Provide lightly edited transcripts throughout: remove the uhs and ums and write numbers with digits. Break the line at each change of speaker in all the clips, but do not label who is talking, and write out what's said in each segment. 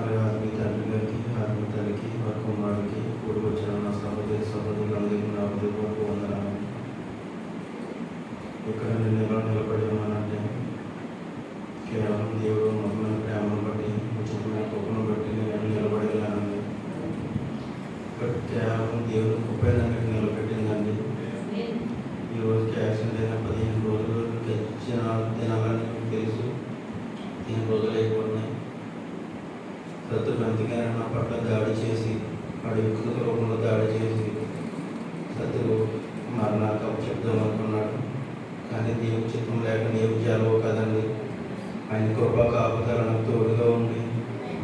అలాగే ఆత్మీయ తండ్రి గారికి, ఆత్మీయ తల్లికి, వారి కుమారుడికి, కూడి వచ్చిన నా సహోదరి సహోదరులందరికీ నా హృదయపూర్వక వందనాలు. ఇక్కడ నిలబడి ఉన్నానంటే కేవలం దేవుడు మమ్మల్ని ప్రేమను బట్టి, ఉచితమైన కృపను బట్టి నేను నిలబడి వెళ్ళానండి. ఇక్కడ కేవలం దేవుడు కృప నన్ను నిలబెట్టిందండి. ఈరోజు యాక్సిడెంట్ అయిన 15 రోజులు గడిచిన దినాలని మీకు తెలుసు. 15 రోజులు అయిపోతున్నాయి. శత్రువు ఎంతకైనా నా పట్ల దాడి చేసి, వాడి వికృత రూపంలో దాడి చేసి శత్రువు మరణానికి అప్పచెప్దాం అనుకున్నాడు. కానీ దేవుని చిత్తం లేక నీవు జరగవు కదండి. ఆయన కృపా కాపుదలను తోడుగా ఉండి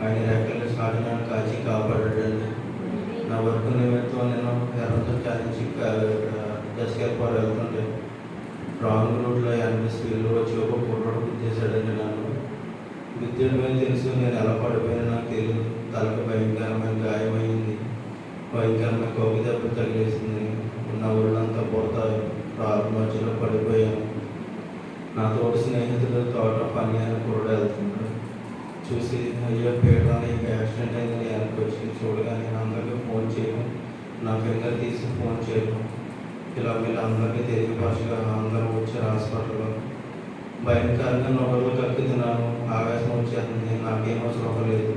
ఆయన రెక్కల సాధనాన్ని కాచి కాపాడాడండి. నా వర్క్ నిమిత్తం నేను ఎర్రతో చాలించి దశకేపాడు వెళ్తుంటే రాంగ్ రూట్లో 80 స్పీడ్లో వచ్చి ఒక కుర్రోడు గుద్దేశాడండి. నన్ను గుద్దేయడమే తెలుసు, నేను ఎలా పడిపోయినా నాకు తెలియదు. తలకు భయంకరమైన గాయమైంది, భయంకరమైన కోగి దెబ్బ తగిలేసింది. నా ఊళ్ళంతా పొడత మధ్యలో పడిపోయాను. నా తోటి స్నేహితుడు తోట పని అని కూడా వెళ్తున్నాడు. చూసి అయ్యో పేటలో ఇంకా యాక్సిడెంట్ అయిందని వెనక్కి వచ్చి చూడగానే అందరికీ ఫోన్ చేయడం, నా ఫింగర్ తీసి ఫోన్ చేయడం, ఇలా వీళ్ళందరికీ తెలియపరచగా అందరూ వచ్చారు హాస్పిటల్లో. భయంకరంగా నొప్పలు కక్కుతున్నాను, ఆవేశం వచ్చేస్తుంది. నాకేమో శోభ లేదు.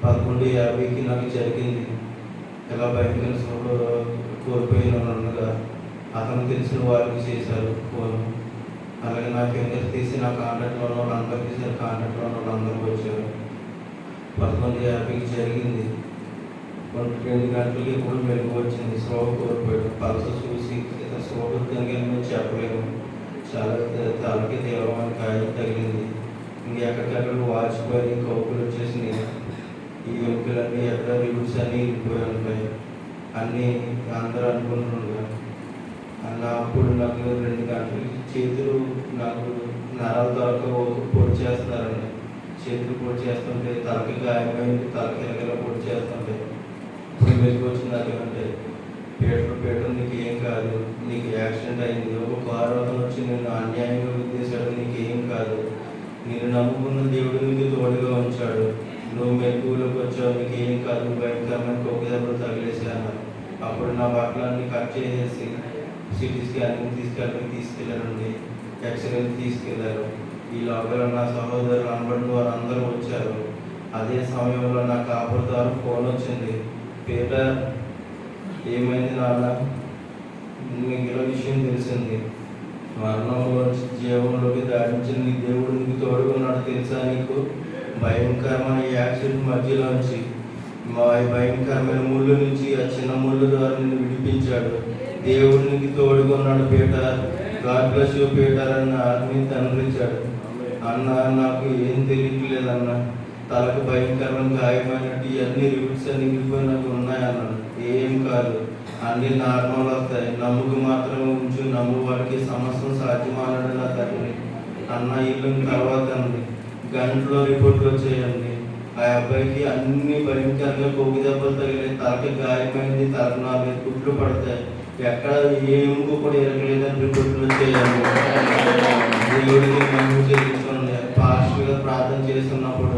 11:50కి నాకు జరిగింది. ఇలా భయంకర శోభ కోల్పోయినగా అతను తెలిసిన వారికి చేశారు ఫోన్. అలాగే నా ఫింగర్ తీసి నా కాంటాక్ట్లో ఉన్న వాళ్ళందరూ తీశారు. కాంటాక్ట్లో ఉన్న వాళ్ళందరూ వచ్చారు. 11:50కి జరిగింది. 2 గంటలకి ఎప్పుడు మెరుగు వచ్చింది. శోభ కోల్పోయాడు. పల్స చూసి శోభ కలిగిన చెప్పలేము. చాలా తలకి తీవ్రమైన గాయం తగిలింది. ఇంకెక్కడికక్కడ వాచిపోయి కౌకులు వచ్చేసినాయి. ఈ ఎముకలన్నీ ఎక్కడ రిబుట్స్ అన్నీ ఇరిగిపోయి ఉంటాయి. అన్నీ అందరూ అనుకుంటున్నారు. అలా అప్పుడు నాకు 2 గంటలకి చేతులు నాకు నరాల ద్వారా పొడి చేస్తున్నారండి. చేతులు పొడి చేస్తుంటే తలకి గాయమైంది, తలకి ఎలగలా పొడి చేస్తుంటే ఇప్పుడు మెరుగు వచ్చింది. నాకేమంటే పేటలు నీకు ఏం కాదు, నీకు యాక్సిడెంట్ అయింది, ఒక కారు అతను వచ్చి నేను అన్యాయంగా ఉద్దేశాడు, నీకు ఏం కాదు, నేను నమ్ముకున్న దేవుడు నీకు తోడుగా ఉంచాడు, నువ్వు మెరుగులోకి వచ్చావు, నీకు ఏం కాదు, భయంకరమైన కోకి దెబ్బలు తగిలేసాను. అప్పుడు నా బట్టలన్నీ కట్ చేసేసి సిటీ స్కానింగ్ తీసుకెళ్ళారండి. ఎక్స్రేలు తీసుకెళ్లారు. ఈ లోపల నా సహోదరులు అనబడిన వారు అందరూ వచ్చారు. అదే సమయంలో నా కాపురదారు ఫోన్ వచ్చింది. పీటర్ ఏమైంది నాన్న, మీకు ఇలా విషయం తెలిసింది. మరణంలో జీవంలోకి దాడించిన నీ దేవుడు నీకు తోడుకున్నాడు తెలుసా నీకు? భయంకరమైన యాక్సిడెంట్ మధ్యలోంచి భయంకరమైన ముళ్ళు నుంచి ఆ చిన్న ముళ్ళు ద్వారా నిన్ను విడిపించాడు. దేవుడు నీకు తోడుకున్నాడు Peter. God bless you Peter అని ఆత్మీయ తండ్రిచ్చాడు. అన్న నాకు ఏం తెలియట్లేదన్న, తలకు భయంకరమైన గాయమైనట్టు ఇవన్నీ రిబిట్స్ అన్ని ఇరిగిపోయినట్టు ఉన్నాయన్నాడు. ఏం కాదు, అన్ని నార్మల్ వస్తాయి, నమ్ముకు మాత్రమే ఉంచు, నమ్ము వాడికి సమస్తం సాధ్యమన్నాడు నా తండ్రి. అన్న ఇల్లు తర్వాత అండి గంటలో రిపోర్ట్లు వచ్చేయండి. ఆ అబ్బాయికి అన్ని భయంకరంగా కోగి దెబ్బలు తగిలి తలకి గాయమైంది, తలకు 4 కుట్లు పడతాయి, ఎక్కడ ఏ ఎముక కూడా ఎరగలేదని రిపోర్ట్లు వచ్చేయండి. దేవుడికి మేము చెల్లించుకోండి. పాస్టర్గా ప్రార్థన చేస్తున్నప్పుడు